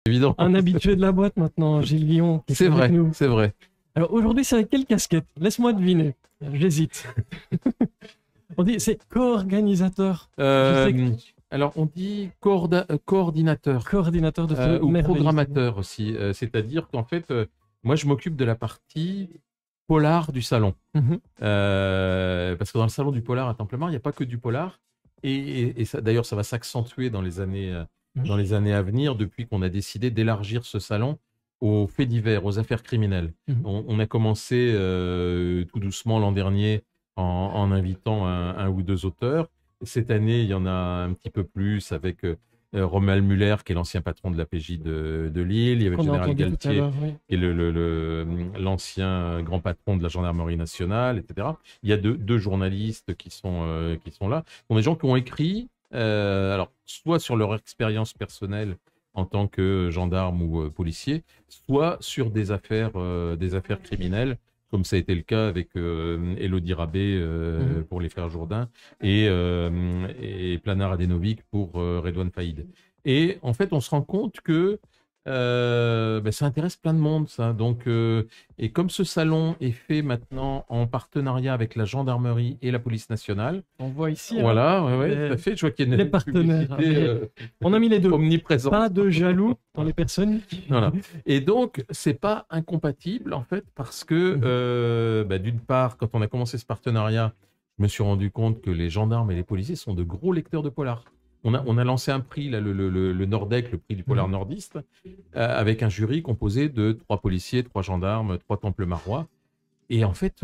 évident. Un habitué de la boîte maintenant, Gilles Guillon. Qui est C'est avec vrai, nous. c'est vrai. Alors aujourd'hui, c'est avec quelle casquette? Laisse-moi deviner. J'hésite. On dit c'est co-organisateur. Je sais que- Alors, on dit coordinateur Coordinateur de ce ou merveilleux programmateur aussi. C'est-à-dire qu'en fait, moi, je m'occupe de la partie polar du salon. salon. Mhm. Parce que dans le salon du polar à Templemar, il n'y a pas que du polar. Et ça, d'ailleurs, ça va s'accentuer dans les années à venir, depuis qu'on a décidé d'élargir ce salon aux faits divers, aux affaires criminelles. Mhm. On a commencé tout doucement l'an dernier en invitant un ou deux auteurs. Cette année, il y en a un petit peu plus avec Romuald Muller, qui est l'ancien patron de la PJ de Lille. Il y avait le Qu'on a général entendu tout à Galtier, l'heure, oui. qui est l'ancien grand patron de la gendarmerie nationale, etc. Il y a deux journalistes qui sont là. Ce sont des gens qui ont écrit, alors, soit sur leur expérience personnelle en tant que gendarme ou policier, soit sur des affaires criminelles, comme ça a été le cas avec Élodie Rabé pour les frères Jourdain et Planar Adenovic pour Redouane Faïd. Et en fait, on se rend compte que ça intéresse plein de monde, ça. Donc, et comme ce salon est fait maintenant en partenariat avec la gendarmerie et la police nationale, On voit ici voilà, ouais, les- tout à fait. Je vois qu'il y a une les partenaires. publicité, on a mis les deux. omniprésente. Pas de jaloux dans les personnes. Voilà. Et donc, c'est pas incompatible, en fait, parce que, d'une part, quand on a commencé ce partenariat, je me suis rendu compte que les gendarmes et les policiers sont de gros lecteurs de polar. On a lancé un prix, là, le Nordec, le prix du polar nordiste, avec un jury composé de 3 policiers, 3 gendarmes, 3 temple-marois. Et en fait,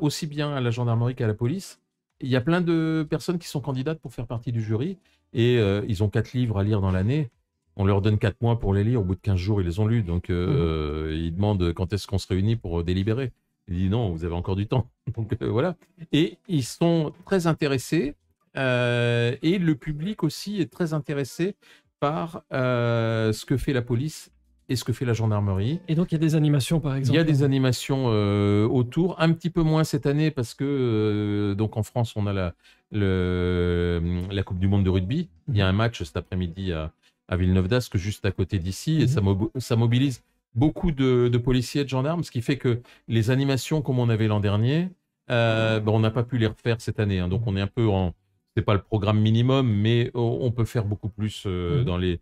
aussi bien à la gendarmerie qu'à la police, il y a plein de personnes qui sont candidates pour faire partie du jury. Et ils ont 4 livres à lire dans l'année. On leur donne 4 mois pour les lire. Au bout de 15 jours, ils les ont lus. Donc, ils demandent quand est-ce qu'on se réunit pour délibérer. Il dit non, vous avez encore du temps. Donc, voilà. Et ils sont très intéressés. Et le public aussi est très intéressé par ce que fait la police et ce que fait la gendarmerie. Et donc, il y a des animations, par Il exemple. y a des animations autour, un petit peu moins cette année parce que donc en France, on a la Coupe du Monde de rugby. Il y a un match cet après-midi à Villeneuve d'Ascq, juste à côté d'ici, et ça mobilise beaucoup de policiers et de gendarmes, ce qui fait que les animations comme on avait l'an dernier, on n'a pas pu les refaire cette année. Hein. Donc on est un peu c'est pas le programme minimum, mais on peut faire beaucoup plus dans les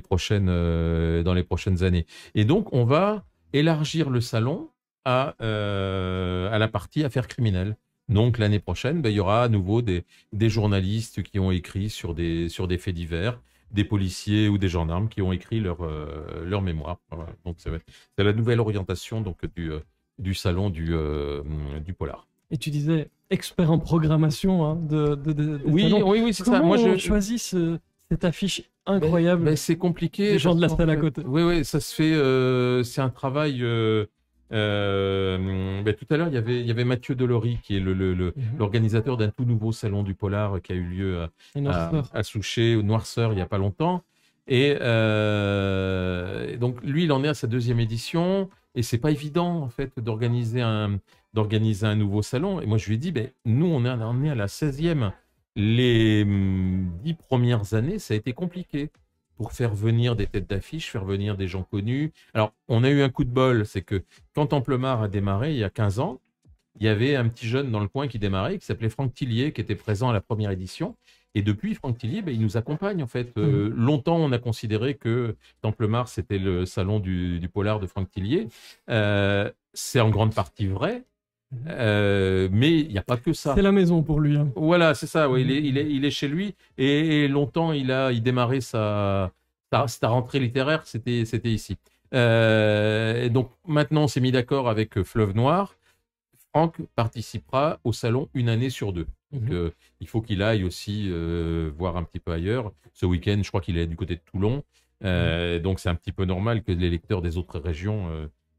prochaines années. Et donc on va élargir le salon à la partie affaires criminelles. Donc l'année prochaine, il y aura à nouveau des journalistes qui ont écrit sur des faits divers, des policiers ou des gendarmes qui ont écrit leur mémoire. Voilà. Donc c'est la nouvelle orientation donc, du salon du polar. Et tu disais expert en programmation hein, oui, salons. Oui, c'est Comment ça. Moi, on choisit cette affiche incroyable c'est compliqué. des gens de la salle à côté. Oui, ça se fait. C'est un travail. Tout à l'heure, il y avait Mathieu Delory, qui est l'organisateur d'un tout nouveau salon du polar qui a eu lieu à Souchet, au Noirceur, il n'y a pas longtemps. Et donc, lui, il en est à sa 2e édition. Et c'est pas évident, en fait, d'organiser un nouveau salon. Et moi, je lui ai dit, nous, on est à la 16e. Les 10 premières années, ça a été compliqué pour faire venir des têtes d'affiche, faire venir des gens connus. Alors, on a eu un coup de bol, c'est que quand Templemar a démarré, il y a 15 ans, il y avait un petit jeune dans le coin qui démarrait, qui s'appelait Franck Tillier, qui était présent à la première édition. Et depuis, Franck Tillier, il nous accompagne, en fait. Longtemps, on a considéré que Templemar, c'était le salon du polar de Franck Tillier. C'est en grande partie vrai. Mais il n'y a pas que ça. C'est la maison pour lui. Hein. Voilà, c'est ça. Ouais, il est chez lui. Et longtemps, il démarrait sa rentrée littéraire, c'était ici. Et donc maintenant, on s'est mis d'accord avec Fleuve Noir. Franck participera au salon une année sur 2. Donc, il faut qu'il aille aussi voir un petit peu ailleurs. Ce week-end, je crois qu'il est du côté de Toulon. Donc, c'est un petit peu normal que les lecteurs des autres régions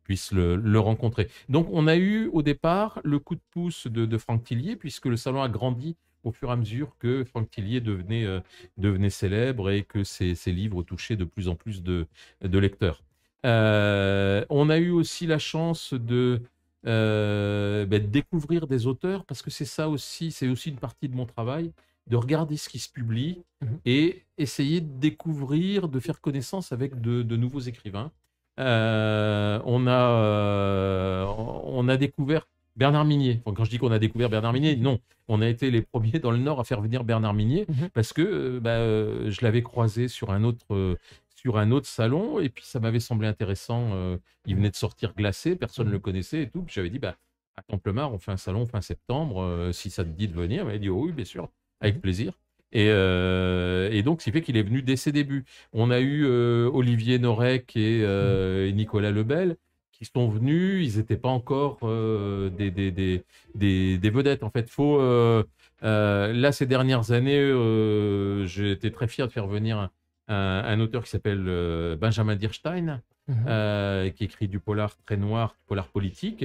puissent le rencontrer. Donc, on a eu au départ le coup de pouce de Franck Tillier, puisque le salon a grandi au fur et à mesure que Franck Tillier devenait célèbre et que ses livres touchaient de plus en plus de lecteurs. On a eu aussi la chance de découvrir des auteurs, parce que c'est aussi une partie de mon travail, de regarder ce qui se publie et essayer de découvrir, de faire connaissance avec de nouveaux écrivains. On a découvert Bernard Minier. Enfin, quand je dis qu'on a découvert Bernard Minier, non, on a été les premiers dans le Nord à faire venir Bernard Minier parce que je l'avais croisé sur un autre salon et puis ça m'avait semblé intéressant. Il venait de sortir Glacé, personne ne le connaissait et tout. Puis j'avais dit, à Templemar, on fait un salon fin septembre, si ça te dit de venir. Il m'a dit, oh, oui, bien sûr, avec plaisir. Et donc, ce qui fait qu'il est venu dès ses débuts. On a eu Olivier Norek et Nicolas Lebel qui sont venus. Ils n'étaient pas encore des vedettes. En fait, là, ces dernières années, j'ai été très fier de faire venir un auteur qui s'appelle Benjamin Dierstein, qui écrit du polar très noir, du polar politique.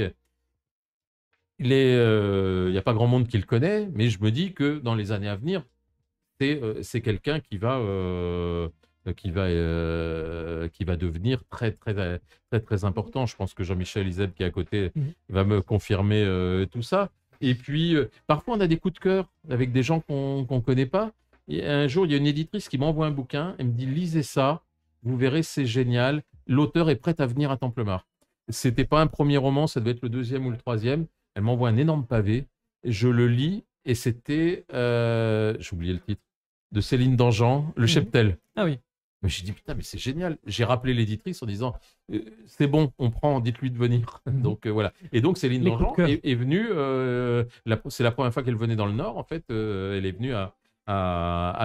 Il n'y a pas grand monde qui le connaît, mais je me dis que dans les années à venir, c'est quelqu'un qui va devenir très, très, très, très important. Je pense que Jean-Michel Izeb, qui est à côté, va me confirmer tout ça. Et puis, parfois, on a des coups de cœur avec des gens qu'on ne connaît pas. Et un jour, il y a une éditrice qui m'envoie un bouquin. Elle me dit, lisez ça, vous verrez, c'est génial. L'auteur est prêt à venir à Templemar. Ce n'était pas un premier roman, ça devait être le 2e ou le 3e. Elle m'envoie un énorme pavé. Je le lis et c'était, j'ai oublié le titre, de Céline Dangean, Le Cheptel. Ah oui. Mais j'ai dit, putain, mais c'est génial. J'ai rappelé l'éditrice en disant, c'est bon, on prend, dites-lui de venir. Donc voilà. Et donc Céline Dangean est venue, c'est la première fois qu'elle venait dans le Nord, en fait, elle est venue à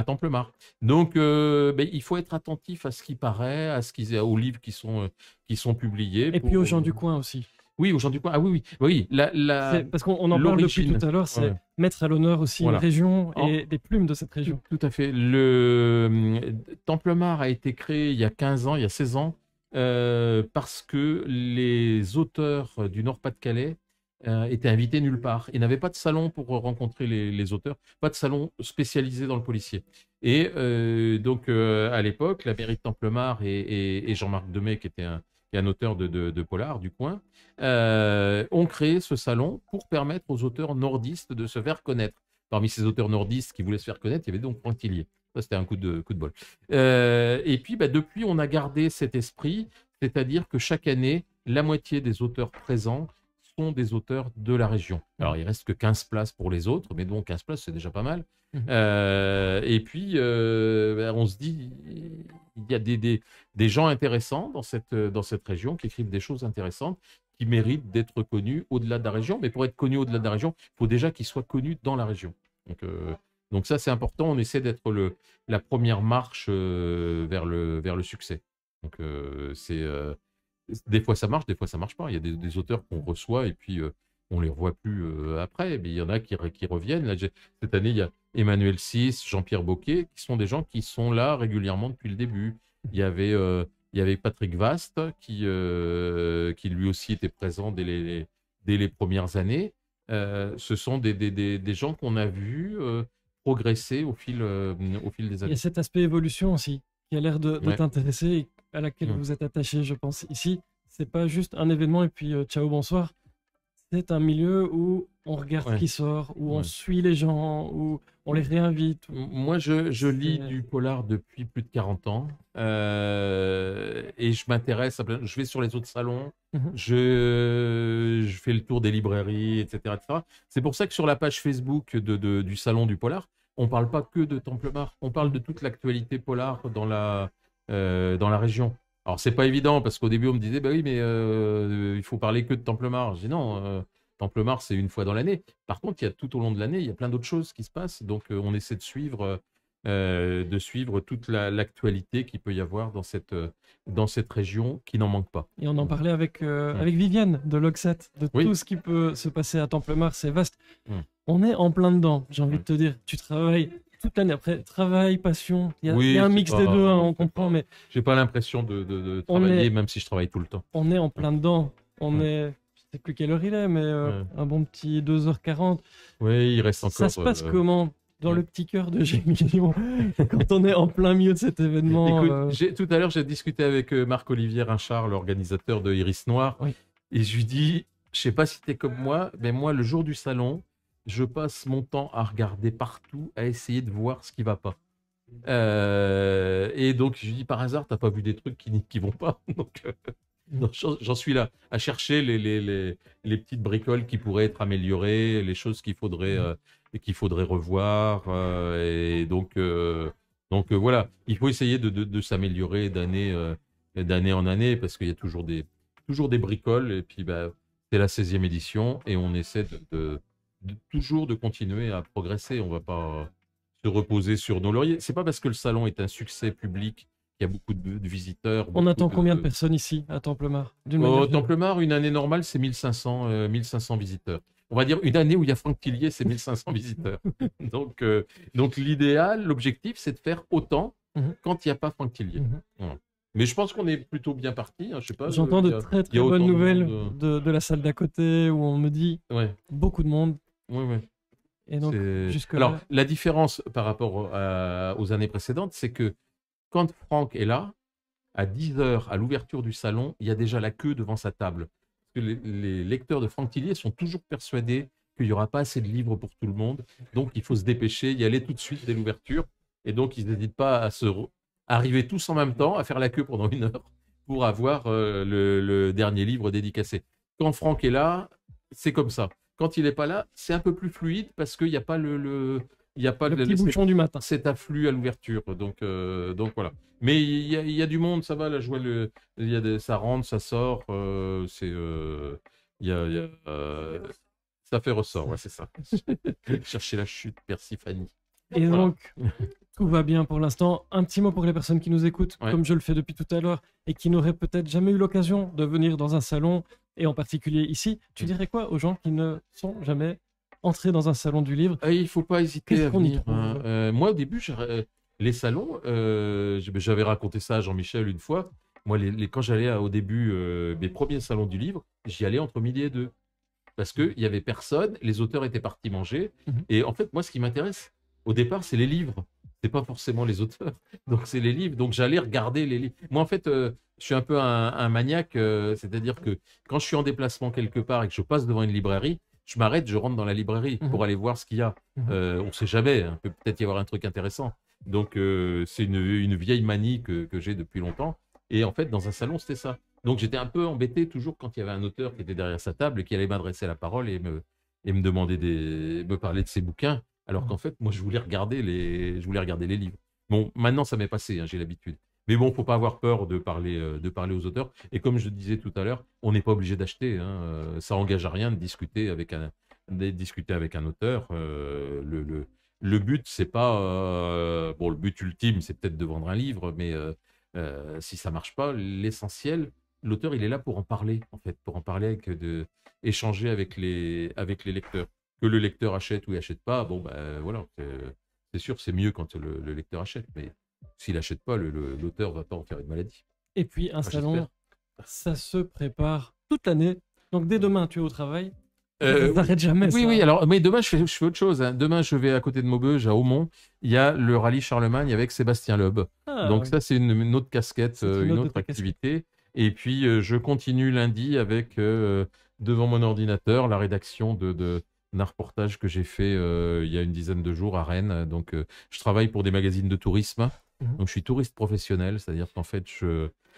Templemar. Donc il faut être attentif à ce qui paraît, aux livres qui sont publiés. Et puis aux gens du coin aussi. Oui, aux gens du coin. Ah oui. Parce qu'on en parle depuis tout à l'heure, c'est mettre à l'honneur aussi une région et des plumes de cette région. Tout à fait. Templemar a été créé il y a 15 ans, il y a 16 ans, parce que les auteurs du Nord-Pas-de-Calais étaient invités nulle part. Ils n'avaient pas de salon pour rencontrer les auteurs, pas de salon spécialisé dans le policier. Et donc, à l'époque, la mairie de Templemar et Jean-Marc Demey, qui était un auteur de polar du coin, ont créé ce salon pour permettre aux auteurs nordistes de se faire connaître. Parmi ces auteurs nordistes qui voulaient se faire connaître, il y avait donc Pointilier. Ça, c'était un coup de bol. Et puis, depuis, on a gardé cet esprit, c'est-à-dire que chaque année, la moitié des auteurs présents sont des auteurs de la région. Alors, il reste que 15 places pour les autres, mais donc 15 places, c'est déjà pas mal. Et puis, on se dit, il y a des gens intéressants dans cette région qui écrivent des choses intéressantes, qui méritent d'être connus au-delà de la région. Mais pour être connus au-delà de la région, il faut déjà qu'ils soient connus dans la région. Donc ça, c'est important. On essaie d'être la première marche vers le succès. Donc, des fois, ça marche, des fois, ça marche pas. Il y a des auteurs qu'on reçoit et puis on les revoit plus après. Mais il y en a qui reviennent. Là, cette année, il y a Emmanuel Sis, Jean-Pierre Boquet, qui sont des gens qui sont là régulièrement depuis le début. Il y avait Patrick Vast, qui lui aussi était présent dès les premières années. Ce sont des gens qu'on a vus progresser au fil des années. Il y a cet aspect évolution aussi, qui a l'air de t'intéresser et à laquelle vous êtes attaché, je pense. Ici, c'est pas juste un événement et puis ciao, bonsoir. C'est un milieu où on regarde qui sort, où on suit les gens, où on les réinvite. Moi, je lis du polar depuis plus de 40 ans et je m'intéresse, je vais sur les autres salons, je fais le tour des librairies, etc. C'est pour ça que sur la page Facebook du salon du polar, on ne parle pas que de Templemar, on parle de toute l'actualité polar dans la région. Alors, c'est pas évident parce qu'au début, on me disait, bah oui, mais il faut parler que de Templemar. Je dis non, Templemar, c'est une fois dans l'année. Par contre, il y a tout au long de l'année, il y a plein d'autres choses qui se passent. Donc, on essaie de suivre toute l'actualité qu'il peut y avoir dans cette région qui n'en manque pas. Et on en parlait avec Viviane de Loxat, de tout ce qui peut se passer à Templemar, c'est vaste. On est en plein dedans, j'ai envie de te dire. Tu travailles toute l'année. Après, travail, passion, il y a un mix des deux, on comprend, mais... J'ai pas l'impression de travailler, même si je travaille tout le temps. On est en plein dedans. On est... Je sais plus quelle heure il est, mais un bon petit 2h40. Oui, il reste encore... Ça se passe comment dans le petit cœur de Gémillon quand on est en plein milieu de cet événement? Écoute, tout à l'heure, j'ai discuté avec Marc-Olivier Rinchard, l'organisateur de Iris Noir, et je lui dis, je sais pas si tu es comme moi, mais moi, le jour du salon, je passe mon temps à regarder partout, à essayer de voir ce qui va pas. Et donc, je dis par hasard, t'as pas vu des trucs qui vont pas. Donc, j'en suis là, à chercher les petites bricoles qui pourraient être améliorées, les choses qu'il faudrait revoir. Et donc voilà, il faut essayer de s'améliorer d'année en année, parce qu'il y a toujours des bricoles. Et puis, bah, c'est la 16e édition et on essaie toujours de continuer à progresser. On va pas se reposer sur nos lauriers. C'est pas parce que le salon est un succès public qu'il y a beaucoup de visiteurs. On attend combien de personnes ici à Templemar? Au Templemar, une année normale, c'est 1500 visiteurs. On va dire une année où il y a Franck Tillier, c'est 1500 visiteurs. Donc l'idéal, l'objectif, c'est de faire autant quand il n'y a pas Franck Tillier. Voilà. Mais je pense qu'on est plutôt bien parti. Hein, je sais pas. J'entends de très bonnes nouvelles de la salle d'à côté où on me dit beaucoup de monde. Oui. Et donc, jusque-là... Alors, la différence par rapport aux années précédentes, c'est que quand Franck est là, à 10h, à l'ouverture du salon, il y a déjà la queue devant sa table. Parce que les lecteurs de Franck Tillier sont toujours persuadés qu'il n'y aura pas assez de livres pour tout le monde. Donc, il faut se dépêcher, y aller tout de suite dès l'ouverture. Et donc, ils n'hésitent pas à arriver tous en même temps, à faire la queue pendant 1 heure pour avoir le dernier livre dédicacé. Quand Franck est là, c'est comme ça. Quand il n'est pas là, c'est un peu plus fluide parce qu'il n'y a pas le petit bouchon du matin. Cet afflux à l'ouverture. Donc voilà. Mais il y a du monde, ça va. Là, je vois ça rentre, ça sort. Ça fait ressort, ouais, c'est ça. Chercher la chute, Persiphonie. Et donc, tout va bien pour l'instant. Un petit mot pour les personnes qui nous écoutent, comme je le fais depuis tout à l'heure, et qui n'auraient peut-être jamais eu l'occasion de venir dans un salon, et en particulier ici. Tu dirais quoi aux gens qui ne sont jamais entrés dans un salon du livre? Il ne faut pas hésiter à venir. Moi, au début, les salons, j'avais raconté ça à Jean-Michel une fois. Moi, quand j'allais au début mes premiers salons du livre, j'y allais entre midi et 2. Parce qu'il n'y avait personne, les auteurs étaient partis manger. Et en fait, moi, ce qui m'intéresse, au départ, c'est les livres. C'est pas forcément les auteurs. Donc, c'est les livres. Donc, j'allais regarder les livres. Moi, en fait, je suis un peu un maniaque. C'est-à-dire que quand je suis en déplacement quelque part et que je passe devant une librairie, je m'arrête, je rentre dans la librairie pour aller voir ce qu'il y a. On ne sait jamais. Il peut peut-être y avoir un truc intéressant. Donc, c'est une vieille manie que j'ai depuis longtemps. Et en fait, dans un salon, c'était ça. Donc, j'étais un peu embêté toujours quand il y avait un auteur qui était derrière sa table et qui allait m'adresser la parole et me demander me parler de ses bouquins. Alors qu'en fait, moi, je voulais regarder les livres. Bon, maintenant, ça m'est passé, hein, j'ai l'habitude. Mais bon, il ne faut pas avoir peur de parler aux auteurs. Et comme je le disais tout à l'heure, on n'est pas obligé d'acheter. Hein. Ça n'engage à rien de discuter avec un auteur. Le but, c'est pas... le but ultime, c'est peut-être de vendre un livre, mais si ça ne marche pas, l'essentiel, l'auteur, il est là pour en parler, en fait, pour en parler, échanger avec les lecteurs. Que le lecteur achète ou il achète pas, bon, ben voilà, c'est sûr, c'est mieux quand le lecteur achète, mais s'il n'achète pas, l'auteur ne va pas en faire une maladie. Et puis, un salon, ça se prépare toute l'année. Donc, dès demain, tu es au travail. Ça n'arrête jamais. Oui, alors, mais demain, je fais autre chose. Hein. Demain, je vais à côté de Maubeuge, à Aumont. Il y a le rallye Charlemagne avec Sébastien Loeb. Donc, ça, c'est une autre casquette, une autre activité. Et puis, je continue lundi avec, devant mon ordinateur, la rédaction d'un reportage que j'ai fait il y a une dizaine de jours à Rennes. Donc, je travaille pour des magazines de tourisme. Donc, je suis touriste professionnel, c'est-à-dire qu'en fait,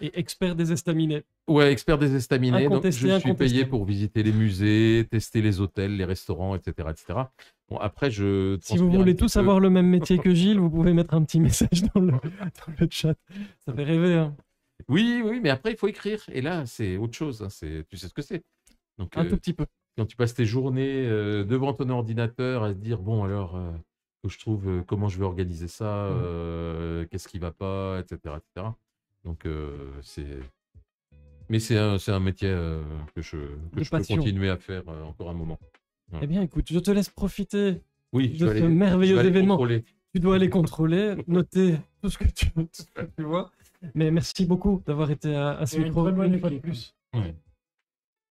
Et expert des estaminets. Ouais, expert des estaminets. Donc, je suis payé pour visiter les musées, tester les hôtels, les restaurants, etc. etc. Bon, après, si vous voulez tous avoir le même métier que Gilles, vous pouvez mettre un petit message dans le chat. Ça fait rêver. Hein. Oui, mais après, il faut écrire. Et là, c'est autre chose. Hein. Tu sais ce que c'est. Donc, un tout petit peu. Quand tu passes tes journées devant ton ordinateur à se dire, bon, alors, faut que je trouve comment je vais organiser ça, qu'est-ce qui va pas, etc. etc. Donc, Mais c'est un métier que je peux continuer à faire encore un moment. Ouais. Eh bien, écoute, je te laisse profiter de ce merveilleux événement. Tu dois aller contrôler, noter tout ce que tu vois. Mais merci beaucoup d'avoir été à ce micro une fois de plus. Ouais.